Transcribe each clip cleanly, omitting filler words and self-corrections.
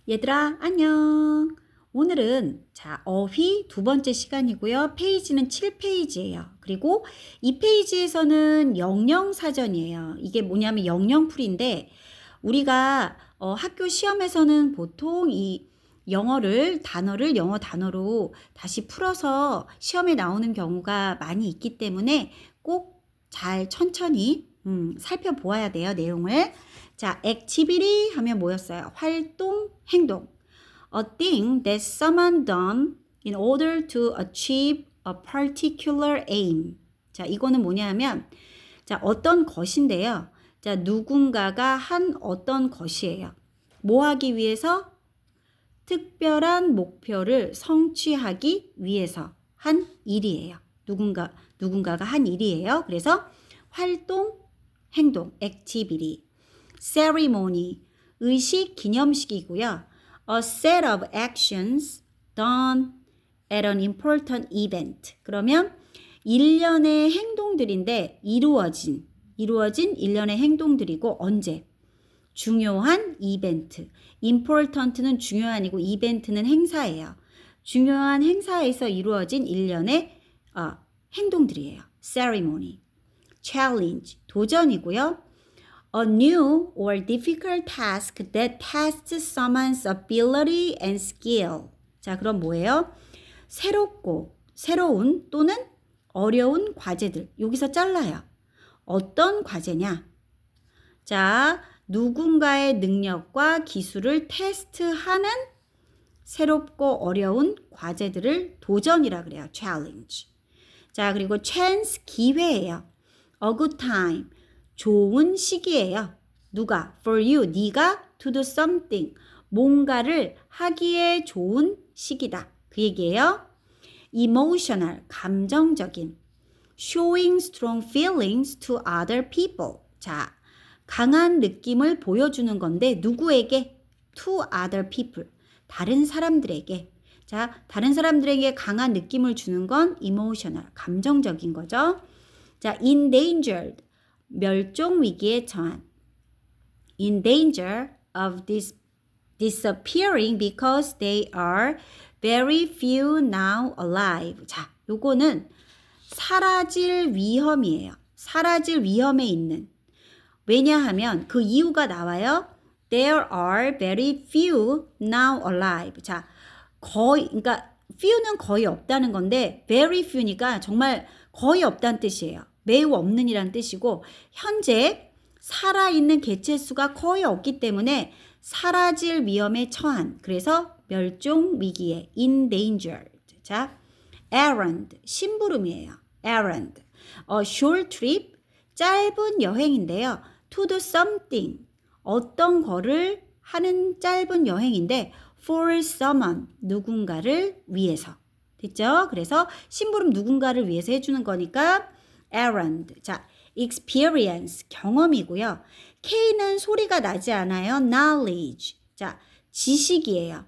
얘들아, 안녕. 오늘은 어휘 두 번째 시간이고요. 페이지는 7페이지예요. 그리고 이 페이지에서는 영영사전이에요. 이게 뭐냐면 영영풀이인데 우리가 학교 시험에서는 보통 이 단어를 영어 단어로 다시 풀어서 시험에 나오는 경우가 많이 있기 때문에 꼭 잘 천천히 살펴보아야 돼요, 내용을. 자, activity 하면 뭐였어요? 활동, 행동. A thing that someone done in order to achieve a particular aim. 자, 이거는 뭐냐 하면, 자, 어떤 것인데요. 자, 누군가가 한 어떤 것이에요. 뭐 하기 위해서? 특별한 목표를 성취하기 위해서 한 일이에요. 누군가가 한 일이에요. 그래서 활동, 행동, activity. ceremony, 의식, 기념식이고요. A set of actions done at an important event. 그러면 일련의 행동들인데 이루어진 일련의 행동들이고 언제? 중요한 이벤트. important는 중요한이고 이벤트는 행사예요. 중요한 행사에서 이루어진 일련의 행동들이에요. ceremony. challenge, 도전이고요. A new or difficult task that tests someone's ability and skill. 자, 그럼 뭐예요? 새로운 또는 어려운 과제들. 여기서 잘라요. 어떤 과제냐? 자, 누군가의 능력과 기술을 테스트하는 새롭고 어려운 과제들을 도전이라 그래요. challenge. 자, 그리고 chance, 기회예요. A good time. 좋은 시기예요. 누가? For you. 네가 to do something. 뭔가를 하기에 좋은 시기다. 그 얘기예요. Emotional. 감정적인. Showing strong feelings to other people. 자, 강한 느낌을 보여주는 건데 누구에게? To other people. 다른 사람들에게. 자, 다른 사람들에게 강한 느낌을 주는 건 emotional. 감정적인 거죠. 자, endangered. 멸종 위기에 처한. In danger of disappearing because they are very few now alive. 자, 요거는 사라질 위험이에요. 사라질 위험에 있는. 왜냐하면 그 이유가 나와요. There are very few now alive. 자, 그러니까 few는 거의 없다는 건데 very few니까 정말 거의 없다는 뜻이에요. 매우 없는 이란 뜻이고 현재 살아있는 개체수가 거의 없기 때문에 사라질 위험에 처한. 그래서 멸종 위기에 endangered. 자, errand 심부름이에요. errand. short trip 짧은 여행인데요. to do something 어떤 거를 하는 짧은 여행인데 for someone 누군가를 위해서. 됐죠? 그래서 심부름 누군가를 위해서 해주는 거니까 errand. 자, experience 경험이고요. K는 소리가 나지 않아요. knowledge. 자, 지식이에요.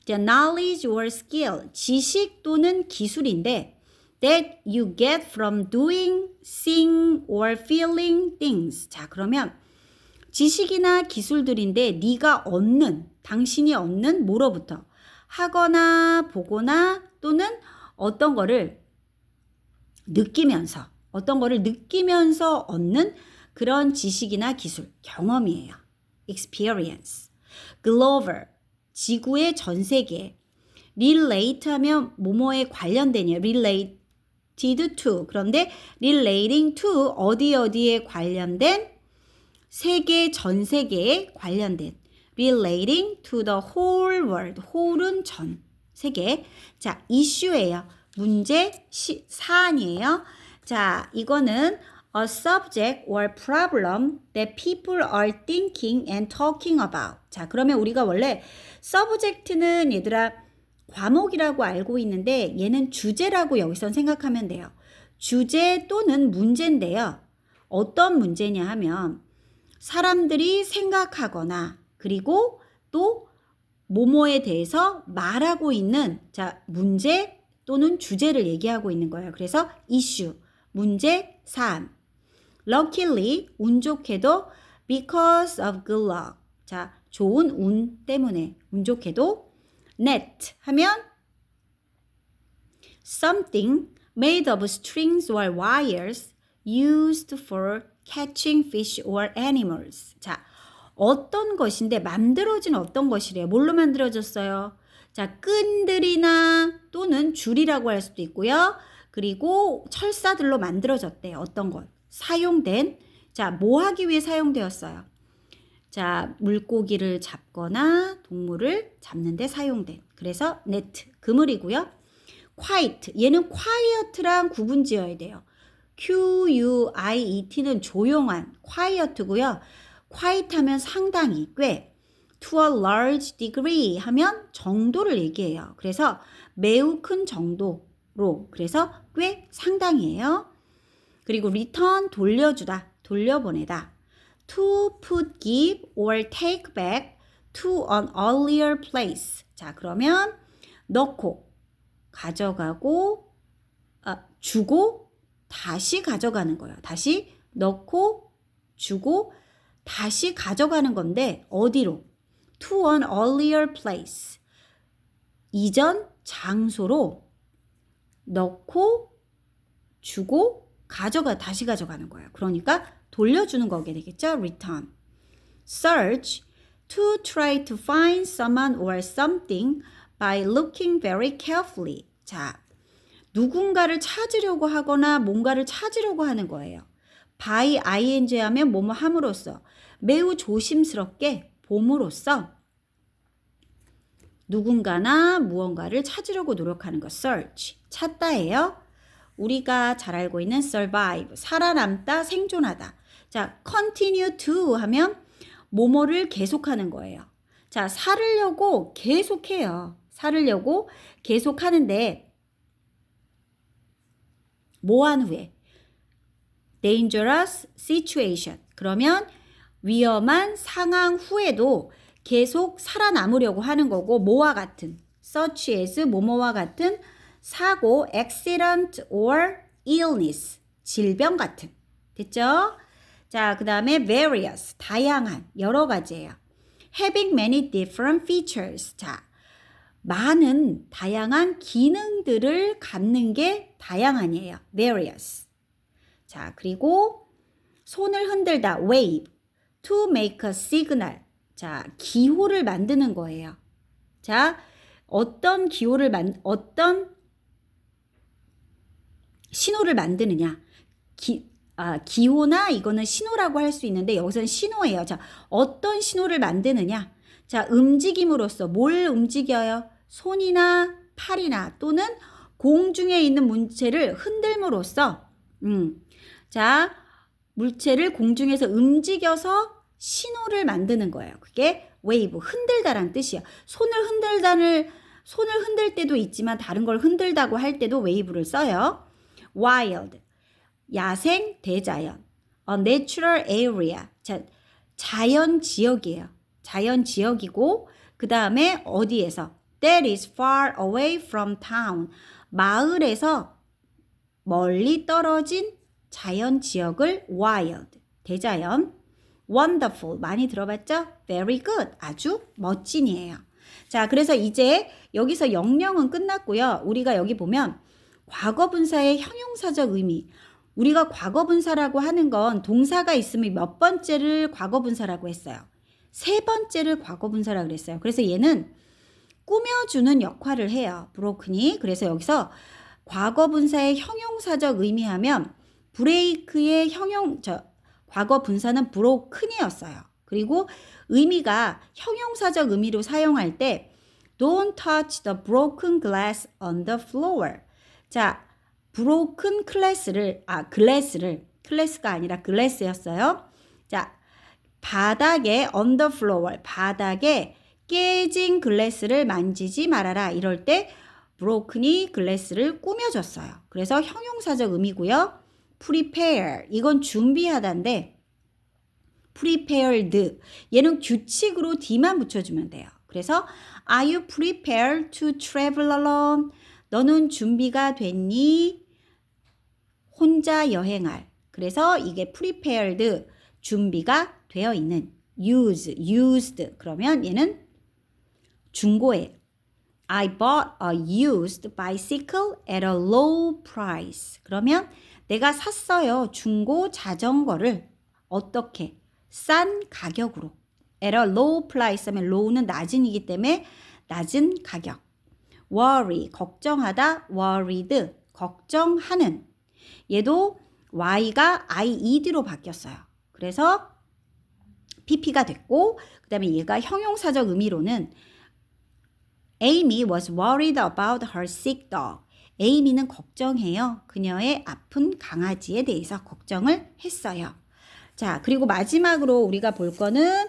자, knowledge or skill. 지식 또는 기술인데 that you get from doing, seeing or feeling things. 자, 그러면 지식이나 기술들인데 당신이 얻는 뭐로부터? 하거나 보거나 또는 어떤 거를 느끼면서 얻는 그런 지식이나 기술, 경험이에요. experience. global, 지구의 전 세계. relate 하면 뭐뭐에 관련된이에요. related to. 그런데 relating to 어디에 관련된? 전 세계에 관련된. relating to the whole world. whole은 전 세계. 자, issue예요. 문제, 사안이에요. 자, 이거는 a subject or problem that people are thinking and talking about. 자, 그러면 우리가 원래 subject는 얘들아 과목이라고 알고 있는데 얘는 주제라고 여기선 생각하면 돼요. 주제 또는 문제인데요. 어떤 문제냐 하면 사람들이 생각하거나 그리고 또 뭐뭐에 대해서 말하고 있는 문제 또는 주제를 얘기하고 있는 거예요. 그래서 issue, 문제, 사안. Luckily, 운 좋게도 because of good luck. 자, 좋은 운 때문에 운 좋게도 net 하면 something made of strings or wires used for catching fish or animals. 자, 어떤 것인데 만들어진 어떤 것이래요. 뭘로 만들어졌어요? 자, 끈들이나 또는 줄이라고 할 수도 있고요. 그리고 철사들로 만들어졌대요. 어떤 것? 사용된, 자, 뭐 하기 위해 사용되었어요? 자, 물고기를 잡거나 동물을 잡는 데 사용된. 그래서 net, 그물이고요. quiet, 얘는 quiet랑 구분 지어야 돼요. Q-U-I-E-T는 조용한, quiet고요. quiet 하면 상당히, 꽤. To a large degree 하면 정도를 얘기해요. 그래서 매우 큰 정도로, 그래서 꽤 상당히예요. 그리고 return, 돌려주다, 돌려보내다. To put, give or take back to an earlier place. 자, 그러면 넣고, 가져가고, 주고, 다시 가져가는 거예요. 다시 넣고, 주고, 다시 가져가는 건데 어디로? To an earlier place. 이전 장소로 넣고, 주고, 다시 가져가는 거예요. 그러니까 돌려주는 거게 되겠죠? return. search, to try to find someone or something by looking very carefully. 자, 누군가를 찾으려고 하거나 뭔가를 찾으려고 하는 거예요. by ing 하면 뭐뭐 함으로써, 매우 조심스럽게 봄으로써 누군가나 무언가를 찾으려고 노력하는 것. search, 찾다예요. 우리가 잘 알고 있는 survive, 살아남다, 생존하다. 자, continue to 하면 뭐뭐를 계속하는 거예요. 자, 살으려고 계속해요. 살으려고 계속하는데 뭐 한 후에? dangerous situation. 그러면 위험한 상황 후에도 계속 살아남으려고 하는 거고, 뭐와 같은, such as 뭐뭐와 같은 사고, accident or illness, 질병 같은. 됐죠? 자, 그 다음에 various, 다양한, 여러 가지예요. having many different features. 자, 많은 다양한 기능들을 갖는 게 다양한이에요. various. 자, 그리고 손을 흔들다, wave. to make a signal. 자, 기호를 만드는 거예요. 자, 어떤 신호를 만드느냐. 기호나 이거는 신호라고 할 수 있는데 여기서는 신호예요. 자, 어떤 신호를 만드느냐. 자, 움직임으로써 뭘 움직여요? 손이나 팔이나 또는 공중에 있는 물체를 흔들므로써 자, 물체를 공중에서 움직여서 신호를 만드는 거예요. 그게 wave, 흔들다란 뜻이야. 손을 흔들 때도 있지만 다른 걸 흔들다고 할 때도 wave를 써요. wild, 야생, 대자연. a natural area, 자연 지역이에요. 자연 지역이고, 그 다음에 어디에서? that is far away from town. 마을에서 멀리 떨어진 자연 지역을 wild, 대자연. wonderful, 많이 들어봤죠? very good, 아주 멋진이에요. 자, 그래서 이제 여기서 영영은 끝났고요. 우리가 여기 보면 과거분사의 형용사적 의미. 우리가 과거분사라고 하는 건 동사가 있으면 몇 번째를 과거분사라고 했어요? 세 번째를 과거분사라고 그랬어요. 그래서 얘는 꾸며주는 역할을 해요. 브로큰이. 그래서 여기서 과거분사의 형용사적 의미하면 브레이크의 과거분사는 브로큰이었어요. 그리고 의미가 형용사적 의미로 사용할 때 Don't touch the broken glass on the floor. 자, broken glass를, 클래스가 아니라 glass였어요. 자, 바닥에 on the floor, 바닥에 깨진 글래스를 만지지 말아라. 이럴 때 broken이 글래스를 꾸며줬어요. 그래서 형용사적 의미고요. prepare, 이건 준비하다인데 prepared, 얘는 규칙으로 D만 붙여주면 돼요. 그래서 Are you prepared to travel alone? 너는 준비가 됐니? 혼자 여행할. 그래서 이게 prepared, 준비가 되어 있는. used. 그러면 얘는 중고예요. I bought a used bicycle at a low price. 그러면 내가 샀어요. 중고 자전거를 어떻게? 싼 가격으로. at a low price 하면 low는 낮은이기 때문에 낮은 가격. worry, 걱정하다. worried, 걱정하는. 얘도 y가 ied로 바뀌었어요. 그래서 pp가 됐고 그 다음에 얘가 형용사적 의미로는 Amy was worried about her sick dog. 에이미는 걱정해요. 그녀의 아픈 강아지에 대해서 걱정을 했어요. 자, 그리고 마지막으로 우리가 볼 거는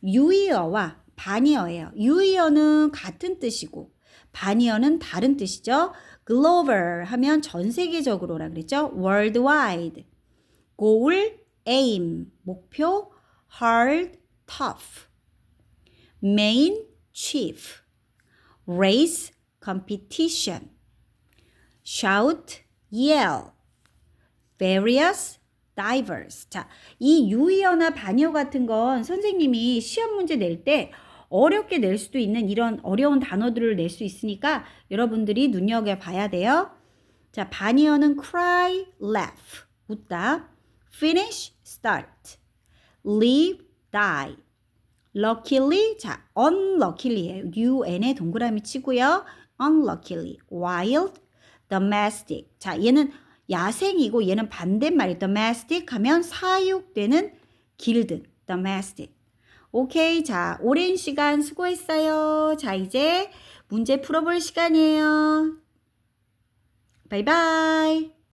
유의어와 반의어예요. 유의어는 같은 뜻이고 반의어는 다른 뜻이죠. global 하면 전 세계적으로라 그랬죠. worldwide. goal, aim, 목표, hard, tough. main, chief. race, competition. shout, yell. various, diverse. 자, 이 유의어나 반의어 같은 건 선생님이 시험 문제 낼 때 어렵게 낼 수도 있는 이런 어려운 단어들을 낼 수 있으니까 여러분들이 눈여겨봐야 돼요. 자, 반의어는 cry, laugh, 웃다. finish, start. live, die. luckily, 자, unluckily예요. un에 동그라미 치고요. unluckily, wild, domestic. 자, 얘는 야생이고 얘는 반대말이 domestic 하면 사육되는 길드, domestic. 오케이, 자, 오랜 시간 수고했어요. 자, 이제 문제 풀어볼 시간이에요. 바이바이.